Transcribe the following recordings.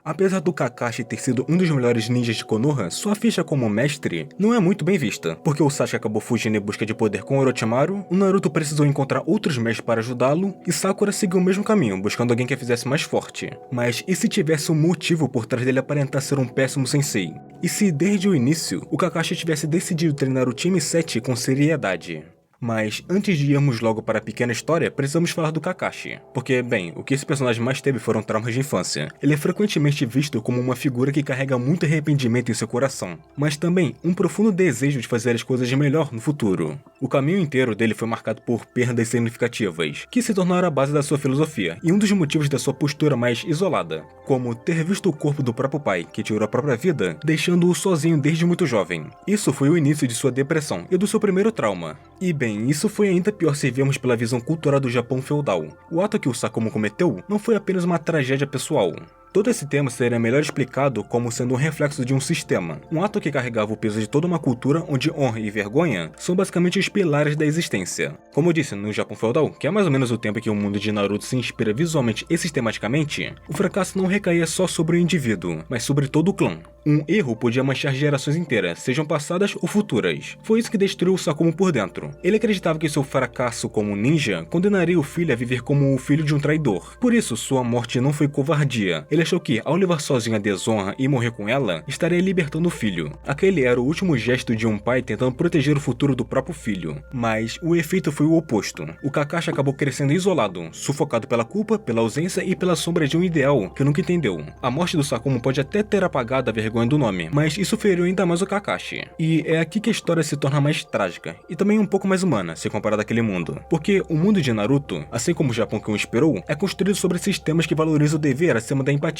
Apesar do Kakashi ter sido um dos melhores ninjas de Konoha, sua ficha como mestre não é muito bem vista, porque o Sasuke acabou fugindo em busca de poder com Orochimaru, o Naruto precisou encontrar outros mestres para ajudá-lo, e Sakura seguiu o mesmo caminho, buscando alguém que a fizesse mais forte. Mas e se tivesse um motivo por trás dele aparentar ser um péssimo sensei? E se desde o início, o Kakashi tivesse decidido treinar o time 7 com seriedade? Mas antes de irmos logo para a pequena história, precisamos falar do Kakashi. Porque, bem, o que esse personagem mais teve foram traumas de infância. Ele é frequentemente visto como uma figura que carrega muito arrependimento em seu coração, mas também um profundo desejo de fazer as coisas melhor no futuro. O caminho inteiro dele foi marcado por perdas significativas, que se tornaram a base da sua filosofia e um dos motivos da sua postura mais isolada, como ter visto o corpo do próprio pai, que tirou a própria vida, deixando-o sozinho desde muito jovem. Isso foi o início de sua depressão e do seu primeiro trauma. E bem, isso foi ainda pior se vermos pela visão cultural do Japão feudal. O ato que o Sakumo cometeu não foi apenas uma tragédia pessoal. Todo esse tema seria melhor explicado como sendo um reflexo de um sistema, um ato que carregava o peso de toda uma cultura onde honra e vergonha são basicamente os pilares da existência. Como eu disse, no Japão feudal, que é mais ou menos o tempo em que o mundo de Naruto se inspira visualmente e sistematicamente, o fracasso não recaía só sobre o indivíduo, mas sobre todo o clã. Um erro podia manchar gerações inteiras, sejam passadas ou futuras. Foi isso que destruiu o Sakumo por dentro. Ele acreditava que seu fracasso como ninja condenaria o filho a viver como o filho de um traidor. Por isso, sua morte não foi covardia. Ele achou que, ao levar sozinho a desonra e morrer com ela, estaria libertando o filho. Aquele era o último gesto de um pai tentando proteger o futuro do próprio filho. Mas o efeito foi o oposto. O Kakashi acabou crescendo isolado, sufocado pela culpa, pela ausência e pela sombra de um ideal que nunca entendeu. A morte do Sakumo pode até ter apagado a vergonha do nome, mas isso feriu ainda mais o Kakashi. E é aqui que a história se torna mais trágica, e também um pouco mais humana, se comparada àquele mundo. Porque o mundo de Naruto, assim como o Japão que o inspirou, é construído sobre sistemas que valorizam o dever acima da empatia.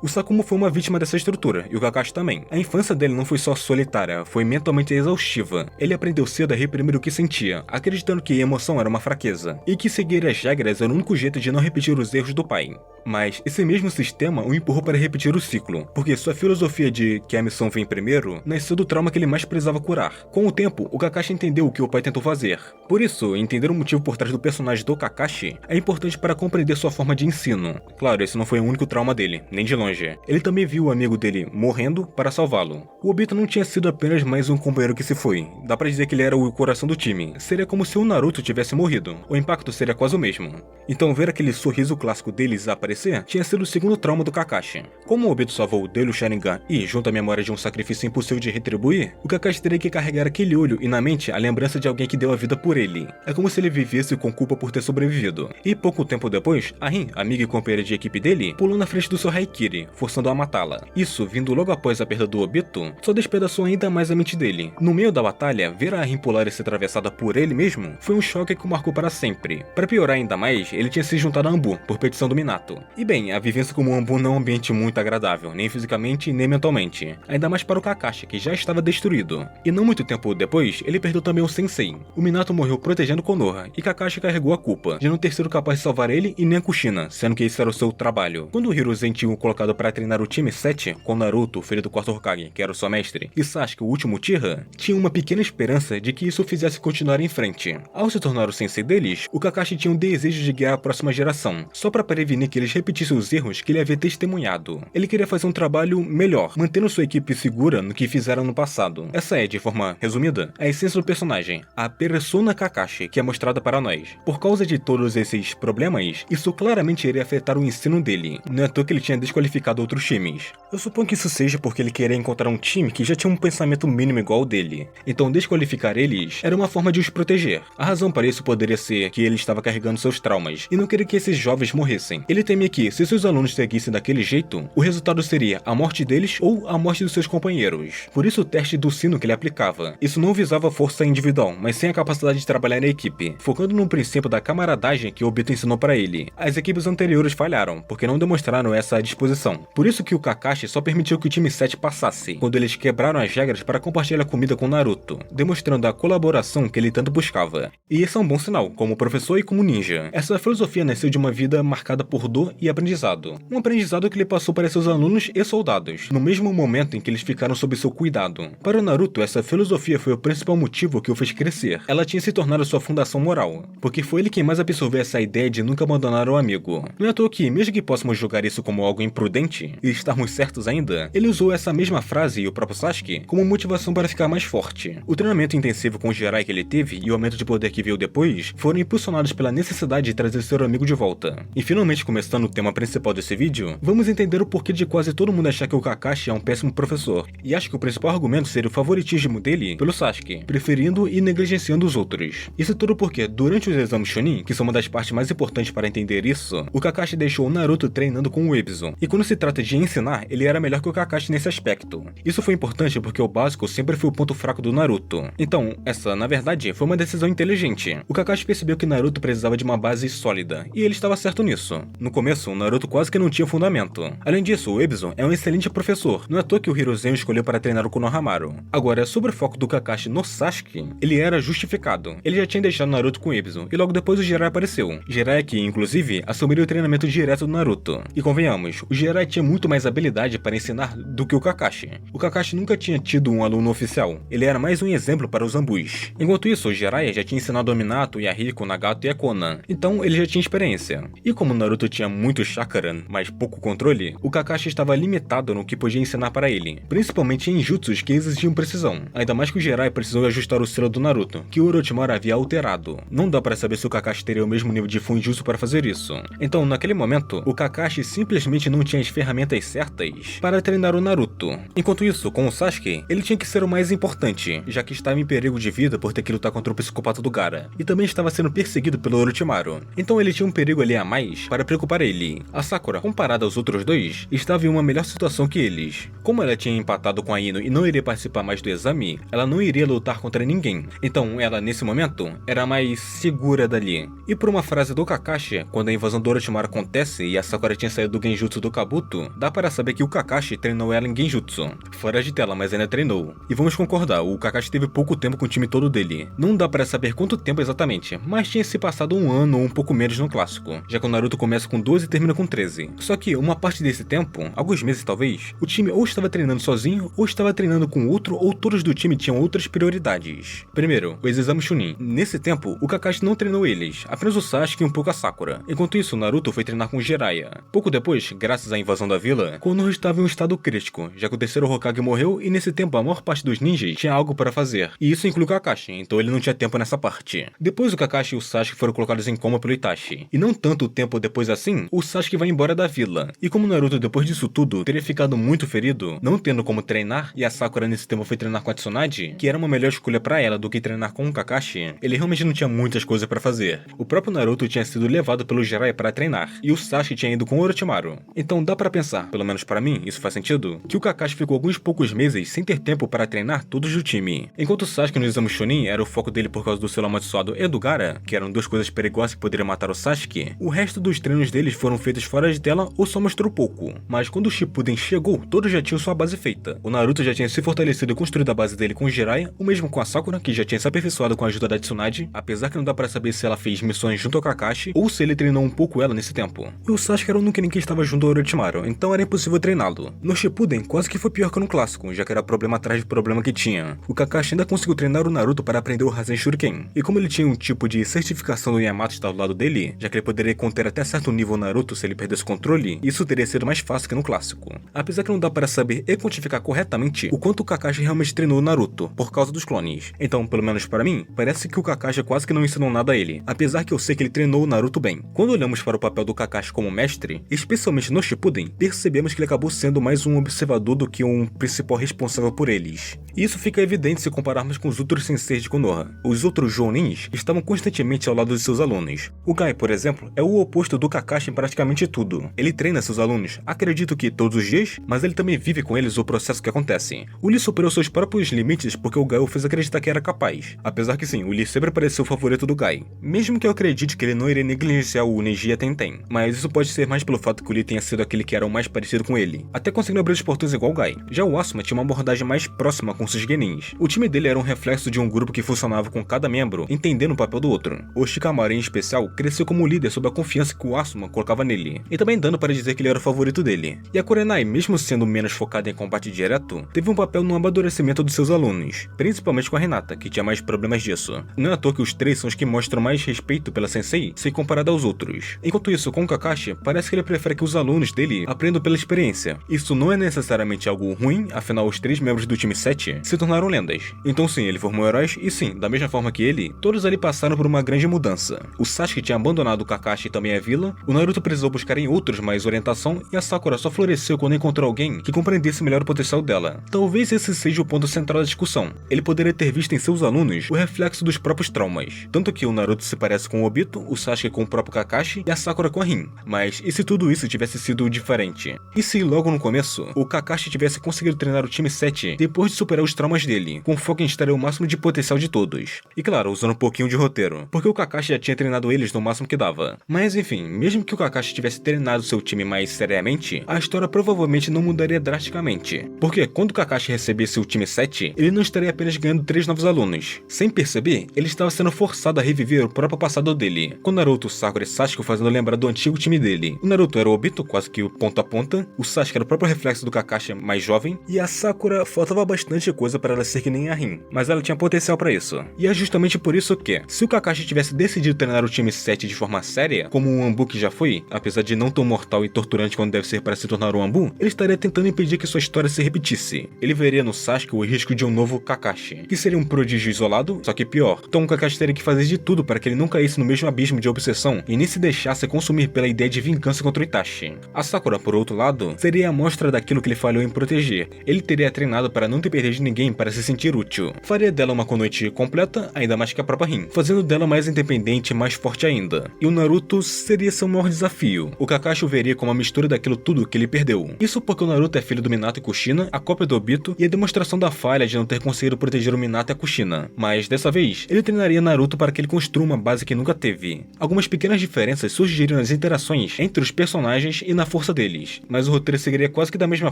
O Sakumo foi uma vítima dessa estrutura, e o Kakashi também. A infância dele não foi só solitária, foi mentalmente exaustiva. Ele aprendeu cedo a reprimir o que sentia, acreditando que a emoção era uma fraqueza, e que seguir as regras era o único jeito de não repetir os erros do pai. Mas esse mesmo sistema o empurrou para repetir o ciclo, porque sua filosofia de que a missão vem primeiro nasceu do trauma que ele mais precisava curar. Com o tempo, o Kakashi entendeu o que o pai tentou fazer. Por isso, entender o motivo por trás do personagem do Kakashi é importante para compreender sua forma de ensino. Claro, esse não foi o único trauma dele, nem de longe. Ele também viu o amigo dele morrendo para salvá-lo. O Obito não tinha sido apenas mais um companheiro que se foi. Dá pra dizer que ele era o coração do time. Seria como se o Naruto tivesse morrido. O impacto seria quase o mesmo. Então ver aquele sorriso clássico deles aparecer tinha sido o segundo trauma do Kakashi. Como o Obito salvou dele o Sharingan e, junto à memória de um sacrifício impossível de retribuir, o Kakashi teria que carregar aquele olho e na mente a lembrança de alguém que deu a vida por ele. É como se ele vivesse com culpa por ter sobrevivido. E pouco tempo depois, a Rin, amiga e companheira de equipe dele, pulou na frente do seu Haikiri, forçando-a a matá-la. Isso, vindo logo após a perda do Obito, só despedaçou ainda mais a mente dele. No meio da batalha, ver a Rin pular e ser atravessada por ele mesmo foi um choque que o marcou para sempre. Para piorar ainda mais, ele tinha se juntado a Anbu, por petição do Minato. E bem, a vivência como Anbu não é um ambiente muito agradável, nem fisicamente nem mentalmente. Ainda mais para o Kakashi, que já estava destruído. E não muito tempo depois, ele perdeu também o Sensei. O Minato morreu protegendo Konoha, e Kakashi carregou a culpa, de não ter sido capaz de salvar ele e nem a Kushina, sendo que esse era o seu trabalho. Quando o Hiruzen tinha o colocado para treinar o time 7, com Naruto, filho do quarto Hokage, que era o seu mestre, e Sasuke, o último Uchiha, tinha uma pequena esperança de que isso o fizesse continuar em frente. Ao se tornar o Sensei deles, o Kakashi tinha um desejo de guiar a próxima geração, só para prevenir que eles repetissem os erros que ele havia testemunhado. Ele queria fazer um trabalho melhor, mantendo sua equipe segura no que fizeram no passado. Essa é, de forma resumida, a essência do personagem, a persona Kakashi, que é mostrada para nós. Por causa de todos esses problemas, isso claramente iria afetar o ensino dele. Não é à toa que ele tinha desqualificado outros times. Eu suponho que isso seja porque ele queria encontrar um time que já tinha um pensamento mínimo igual ao dele. Então desqualificar eles era uma forma de os proteger. A razão para isso poderia ser que ele estava carregando seus traumas e não queria que esses jovens morressem. Ele temia que, se seus alunos seguissem daquele jeito, o resultado seria a morte deles ou a morte dos seus companheiros. Por isso o teste do sino que ele aplicava. Isso não visava força individual, mas sim a capacidade de trabalhar em equipe, focando no princípio da camaradagem que o Obito ensinou para ele. As equipes anteriores falharam, porque não demonstraram essa disposição. Por isso que o Kakashi Kakashi só permitiu que o time 7 passasse, quando eles quebraram as regras para compartilhar a comida com Naruto, demonstrando a colaboração que ele tanto buscava. E esse é um bom sinal, como professor e como ninja. Essa filosofia nasceu de uma vida marcada por dor e aprendizado. Um aprendizado que ele passou para seus alunos e soldados, no mesmo momento em que eles ficaram sob seu cuidado. Para o Naruto, essa filosofia foi o principal motivo que o fez crescer. Ela tinha se tornado sua fundação moral, porque foi ele quem mais absorveu essa ideia de nunca abandonar o amigo. Não é à toa que, mesmo que possamos julgar isso como algo imprudente, e estarmos certos ainda, ele usou essa mesma frase e o próprio Sasuke como motivação para ficar mais forte. O treinamento intensivo com o Jiraiya que ele teve e o aumento de poder que veio depois foram impulsionados pela necessidade de trazer seu amigo de volta. E finalmente, começando o tema principal desse vídeo, vamos entender o porquê de quase todo mundo achar que o Kakashi é um péssimo professor, e acho que o principal argumento seria o favoritismo dele pelo Sasuke, preferindo e negligenciando os outros. Isso tudo porque, durante os exames Chunin, que são uma das partes mais importantes para entender isso, o Kakashi deixou o Naruto treinando com o Ebisu, e quando se trata de ensinar, ele era melhor que o Kakashi nesse aspecto. Isso foi importante porque o básico sempre foi o ponto fraco do Naruto. Então, essa, na verdade, foi uma decisão inteligente. O Kakashi percebeu que Naruto precisava de uma base sólida, e ele estava certo nisso. No começo, o Naruto quase que não tinha fundamento. Além disso, o Ebisu é um excelente professor, não é à toa que o Hiruzen escolheu para treinar o Konohamaru. Agora, sobre o foco do Kakashi no Sasuke, ele era justificado. Ele já tinha deixado Naruto com Ebisu, e logo depois o Jiraiya apareceu. Jiraiya que, inclusive, assumiria o treinamento direto do Naruto. E convenhamos, o Jiraiya tinha muito mais habilidade para ensinar do que o Kakashi. O Kakashi nunca tinha tido um aluno oficial, ele era mais um exemplo para os Zambus. Enquanto isso, o Jiraiya já tinha ensinado a Minato, Yahiko, Nagato e a Konan, então ele já tinha experiência. E como o Naruto tinha muito chakra, mas pouco controle, o Kakashi estava limitado no que podia ensinar para ele, principalmente em jutsus que exigiam precisão, ainda mais que o Jiraiya precisou ajustar o selo do Naruto, que o Orochimaru havia alterado. Não dá para saber se o Kakashi teria o mesmo nível de Funjutsu para fazer isso. Então, naquele momento, o Kakashi simplesmente não tinha as ferramentas certas para treinar o Naruto. Enquanto isso, com o Sasuke, ele tinha que ser o mais importante, já que estava em perigo de vida por ter que lutar contra o psicopata do Gaara, e também estava sendo perseguido pelo Orochimaru. Então ele tinha um perigo ali a mais para preocupar ele. A Sakura, comparada aos outros dois, estava em uma melhor situação que eles. Como ela tinha empatado com a Ino e não iria participar mais do exame, ela não iria lutar contra ninguém. Então ela, nesse momento, era mais segura dali. E por uma frase do Kakashi, quando a invasão do Orochimaru acontece e a Sakura tinha saído do Genjutsu do Kabuto, dá para saber que o Kakashi treinou ela em Genjutsu. Fora de tela, mas ainda treinou. E vamos concordar, o Kakashi teve pouco tempo com o time todo dele. Não dá para saber quanto tempo exatamente, mas tinha se passado um ano ou um pouco menos no clássico, já que o Naruto começa com 12 e termina com 13. Só que uma parte desse tempo, alguns meses talvez, o time ou estava treinando sozinho, ou estava treinando com outro, ou todos do time tinham outras prioridades. Primeiro, os exames Chunin. Nesse tempo, o Kakashi não treinou eles, apenas o Sasuke e um pouco a Sakura. Enquanto isso, o Naruto foi treinar com o Jiraiya. Pouco depois, graças à invasão da vila, Konoha estava em um estado crítico, já que o terceiro Hokage morreu e nesse tempo a maior parte dos ninjas tinha algo para fazer. E isso inclui o Kakashi, então ele não tinha tempo nessa parte. Depois o Kakashi e o Sasuke foram colocados em coma pelo Itachi. E não tanto tempo depois assim, o Sasuke vai embora da vila. E como o Naruto depois disso tudo teria ficado muito ferido, não tendo como treinar, e a Sakura nesse tempo foi treinar com a Tsunade, que era uma melhor escolha para ela do que treinar com o Kakashi, ele realmente não tinha muitas coisas para fazer. O próprio Naruto tinha sido levado pelo Jiraiya para treinar, e o Sasuke tinha ido com o Orochimaru. Então dá para pensar, pelo menos para mim, isso faz sentido, que o Kakashi ficou alguns poucos meses sem ter tempo para treinar todos do time. Enquanto o Sasuke no exame Chunin era o foco dele por causa do selo amaldiçoado e do Gaara, que eram duas coisas perigosas que poderiam matar o Sasuke, o resto dos treinos deles foram feitos fora de tela ou só mostrou pouco. Mas quando o Shippuden chegou, todos já tinham sua base feita. O Naruto já tinha se fortalecido e construído a base dele com o Jiraiya, o mesmo com a Sakura, que já tinha se aperfeiçoado com a ajuda da Tsunade, apesar que não dá para saber se ela fez missões junto ao Kakashi ou se ele treinou um pouco ela nesse tempo. E o Sasuke era o único que estava junto ao Orochimaru, então era impossível treiná-lo. No Shippuden, quase que foi pior que no clássico, já que era problema atrás de problema que tinha. O Kakashi ainda conseguiu treinar o Naruto para aprender o Rasen Shuriken, e como ele tinha um tipo de certificação do Yamato estar do lado dele, já que ele poderia conter até certo nível o Naruto se ele perdesse o controle, isso teria sido mais fácil que no clássico. Apesar que não dá para saber e quantificar corretamente o quanto o Kakashi realmente treinou o Naruto, por causa dos clones. Então, pelo menos para mim, parece que o Kakashi quase que não ensinou nada a ele, apesar que eu sei que ele treinou o Naruto bem. Quando olhamos para o papel do Kakashi como mestre, especialmente no Shippuden, percebemos que ele acabou sendo mais um observador do que um principal responsável por eles. E isso fica evidente se compararmos com os outros senseis de Konoha. Os outros jounins estavam constantemente ao lado de seus alunos. O Gai, por exemplo, é o oposto do Kakashi em praticamente tudo. Ele treina seus alunos, acredito que todos os dias, mas ele também vive com eles o processo que acontece. O Lee superou seus próprios limites porque o Gai o fez acreditar que era capaz. Apesar que sim, o Lee sempre pareceu o favorito do Gai. Mesmo que eu acredite que ele não iria negligenciar o Neji e a Tenten. Mas isso pode ser mais pelo fato que o Lee tenha sido aquele que era o mais parecido com ele. ele, até conseguindo abrir os portões igual o Guy. Já o Asuma tinha uma abordagem mais próxima com seus genins. O time dele era um reflexo de um grupo que funcionava com cada membro, entendendo o papel do outro. O Shikamaru, em especial, cresceu como líder sob a confiança que o Asuma colocava nele, e também dando para dizer que ele era o favorito dele. E a Kurenai, mesmo sendo menos focada em combate direto, teve um papel no amadurecimento dos seus alunos, principalmente com a Hinata, que tinha mais problemas disso. Não é à toa que os três são os que mostram mais respeito pela sensei, se comparado aos outros. Enquanto isso, com o Kakashi, parece que ele prefere que os alunos dele aprendam pela experiência. Isso não é necessariamente algo ruim, afinal os três membros do time 7 se tornaram lendas. Então sim, ele formou heróis e sim, da mesma forma que ele, todos ali passaram por uma grande mudança. O Sasuke tinha abandonado o Kakashi e também a vila, o Naruto precisou buscar em outros mais orientação e a Sakura só floresceu quando encontrou alguém que compreendesse melhor o potencial dela. Talvez esse seja o ponto central da discussão. Ele poderia ter visto em seus alunos o reflexo dos próprios traumas. Tanto que o Naruto se parece com o Obito, o Sasuke com o próprio Kakashi e a Sakura com a Rin. Mas e se tudo isso tivesse sido diferente? E se logo no começo, o Kakashi tivesse conseguido treinar o time 7 depois de superar os traumas dele, com foco em extrair o máximo de potencial de todos? E claro, usando um pouquinho de roteiro, porque o Kakashi já tinha treinado eles no máximo que dava. Mas enfim, mesmo que o Kakashi tivesse treinado seu time mais seriamente, a história provavelmente não mudaria drasticamente. Porque quando o Kakashi recebesse o time 7, ele não estaria apenas ganhando 3 novos alunos. Sem perceber, ele estava sendo forçado a reviver o próprio passado dele, com Naruto, Sakura e Sasuke fazendo lembrar do antigo time dele. O Naruto era o Obito, quase que o ponta a ponta, o Sasuke era o próprio reflexo do Kakashi mais jovem, e a Sakura faltava bastante coisa para ela ser que nem a Rin, mas ela tinha potencial para isso. E é justamente por isso que, se o Kakashi tivesse decidido treinar o time 7 de forma séria, como o Anbu que já foi, apesar de não tão mortal e torturante quanto deve ser para se tornar um Anbu, ele estaria tentando impedir que sua história se repetisse. Ele veria no Sasuke o risco de um novo Kakashi, que seria um prodígio isolado, só que pior. Então o Kakashi teria que fazer de tudo para que ele não caísse no mesmo abismo de obsessão e nem se deixasse consumir pela ideia de vingança contra o Itachi. A Sakura, por outro lado, seria a amostra daquilo que ele falhou em proteger. Ele teria treinado para não depender de ninguém para se sentir útil. Faria dela uma Konoichi completa, ainda mais que a própria Rin, fazendo dela mais independente e mais forte ainda. E o Naruto seria seu maior desafio. O Kakashi o veria como a mistura daquilo tudo que ele perdeu. Isso porque o Naruto é filho do Minato e Kushina, a cópia do Obito e a demonstração da falha de não ter conseguido proteger o Minato e a Kushina. Mas dessa vez, ele treinaria Naruto para que ele construa uma base que nunca teve. Algumas pequenas diferenças surgiriam nas interações entre os personagens e na força deles, mas o roteiro seguiria quase que da mesma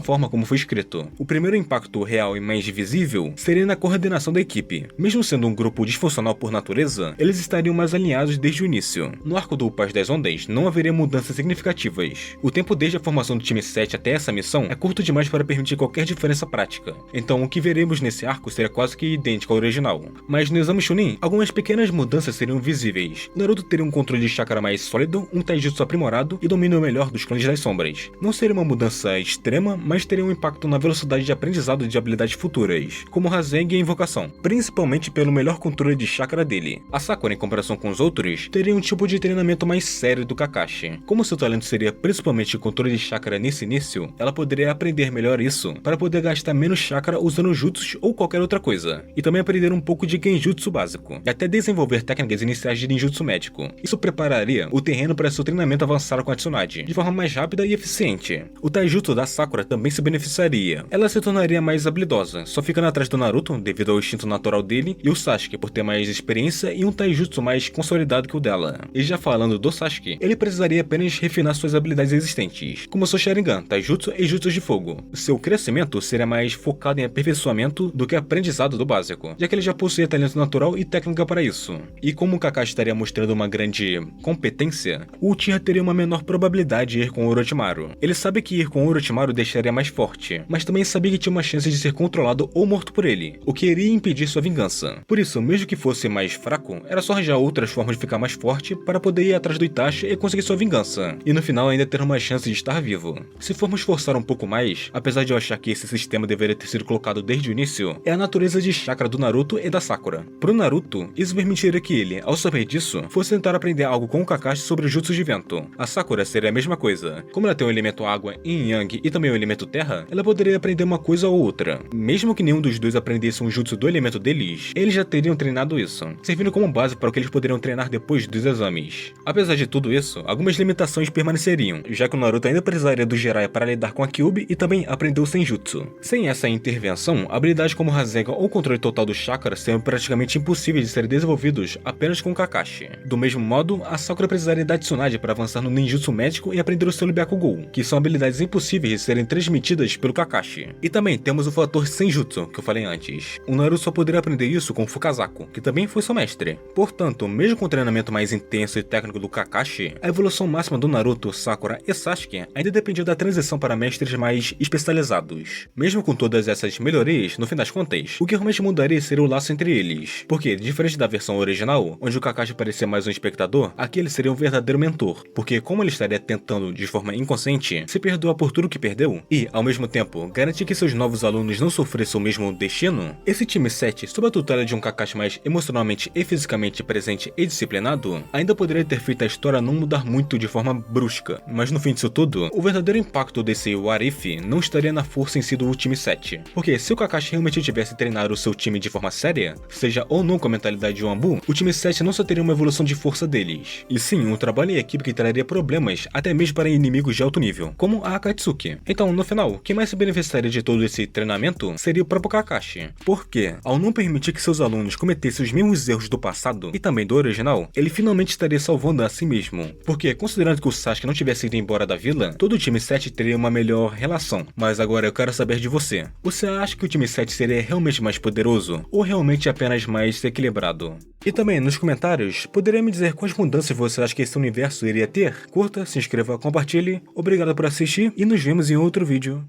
forma como foi escrito. O primeiro impacto real e mais visível seria na coordenação da equipe. Mesmo sendo um grupo disfuncional por natureza, eles estariam mais alinhados desde o início. No arco do Paz das Ondas, não haveria mudanças significativas. O tempo desde a formação do time 7 até essa missão é curto demais para permitir qualquer diferença prática. Então o que veremos nesse arco seria quase que idêntico ao original. Mas no exame Chunin, algumas pequenas mudanças seriam visíveis. Naruto teria um controle de chakra mais sólido, um taijutsu aprimorado e domínio melhor dos clãs das sombras. Não seria uma mudança extrema, mas teria um impacto na velocidade de aprendizado de habilidades futuras, como Rasengan e Invocação, principalmente pelo melhor controle de chakra dele. A Sakura, em comparação com os outros, teria um tipo de treinamento mais sério do Kakashi. Como seu talento seria principalmente controle de chakra nesse início, ela poderia aprender melhor isso para poder gastar menos chakra usando jutsus ou qualquer outra coisa, e também aprender um pouco de genjutsu básico, e até desenvolver técnicas iniciais de ninjutsu médico. Isso prepararia o terreno para seu treinamento avançar com a Tsunade, de forma mais rápida e eficiente. O taijutsu da Sakura também se beneficiaria. Ela se tornaria mais habilidosa, só ficando atrás do Naruto devido ao instinto natural dele, e o Sasuke por ter mais experiência e um taijutsu mais consolidado que o dela. E já falando do Sasuke, ele precisaria apenas refinar suas habilidades existentes, como seu Sharingan, taijutsu e jutsus de fogo. Seu crescimento seria mais focado em aperfeiçoamento do que aprendizado do básico, já que ele já possuía talento natural e técnica para isso. E como o Kakashi estaria mostrando uma grande competência, o Uchiha teria uma menor probabilidade de ir com o Orochimaru. Ele sabe que ir com o Orochimaru deixaria mais forte, mas também sabia que tinha uma chance de ser controlado ou morto por ele, o que iria impedir sua vingança. Por isso, mesmo que fosse mais fraco, era só arranjar outras formas de ficar mais forte para poder ir atrás do Itachi e conseguir sua vingança, e no final ainda ter uma chance de estar vivo. Se formos forçar um pouco mais, apesar de eu achar que esse sistema deveria ter sido colocado desde o início, é a natureza de chakra do Naruto e da Sakura. Pro Naruto, isso permitiria que ele, ao saber disso, fosse tentar aprender algo com o Kakashi sobre o jutsu de vento. A Sakura seria a mesma coisa. Como ela tem o elemento água, yin yang e também o elemento terra, ela poderia aprender uma coisa ou outra. Mesmo que nenhum dos dois aprendesse um jutsu do elemento deles, eles já teriam treinado isso, servindo como base para o que eles poderiam treinar depois dos exames. Apesar de tudo isso, algumas limitações permaneceriam, já que o Naruto ainda precisaria do Jiraiya para lidar com a Kyuubi e também aprender o Senjutsu. Sem essa intervenção, habilidades como Rasengan ou controle total do chakra seriam praticamente impossíveis de serem desenvolvidos apenas com Kakashi. Do mesmo modo, a Sakura precisaria da Tsunade para avançar no ninjutsu médico e aprender o seu Byakugou, que são habilidades impossíveis de serem transmitidas pelo Kakashi. E também temos o fator Senjutsu, que eu falei antes. O Naruto só poderia aprender isso com o Fukazaku, que também foi seu mestre. Portanto, mesmo com o treinamento mais intenso e técnico do Kakashi, a evolução máxima do Naruto, Sakura e Sasuke ainda dependia da transição para mestres mais especializados. Mesmo com todas essas melhorias, no fim das contas, o que realmente mudaria seria o laço entre eles. Porque, diferente da versão original, onde o Kakashi parecia mais um espectador, aqui ele seria um verdadeiro mentor. Porque como ele estaria tentando, de forma inconsciente, se perdoar por tudo que perdeu, e, ao mesmo tempo, garantir que seus novos alunos não sofressem o mesmo destino, esse time 7, sob a tutela de um Kakashi mais emocionalmente e fisicamente presente e disciplinado, ainda poderia ter feito a história não mudar muito de forma brusca. Mas no fim disso tudo, o verdadeiro impacto desse What If não estaria na força em si do time 7. Porque se o Kakashi realmente tivesse treinado o seu time de forma séria, seja ou não com a mentalidade de Wambu, o time 7 não só teria uma evolução de força deles, e sim um trabalho em equipe que traria problemas até mesmo para inimigos de alto nível, como a Akatsuki. Então, no final, quem mais se beneficiaria de todo esse treinamento seria o próprio Kakashi. Porque, ao não permitir que seus alunos cometessem os mesmos erros do passado e também do original, ele finalmente estaria salvando a si mesmo. Porque, considerando que o Sasuke não tivesse ido embora da vila, todo o time 7 teria uma melhor relação. Mas agora eu quero saber de você. Você acha que o time 7 seria realmente mais poderoso ou realmente apenas mais equilibrado? E também, nos comentários, poderia me dizer quais mudanças você acha que esse universo iria ter? Curta, se inscreva, compartilhe, obrigado por assistir e nos vemos em outro vídeo.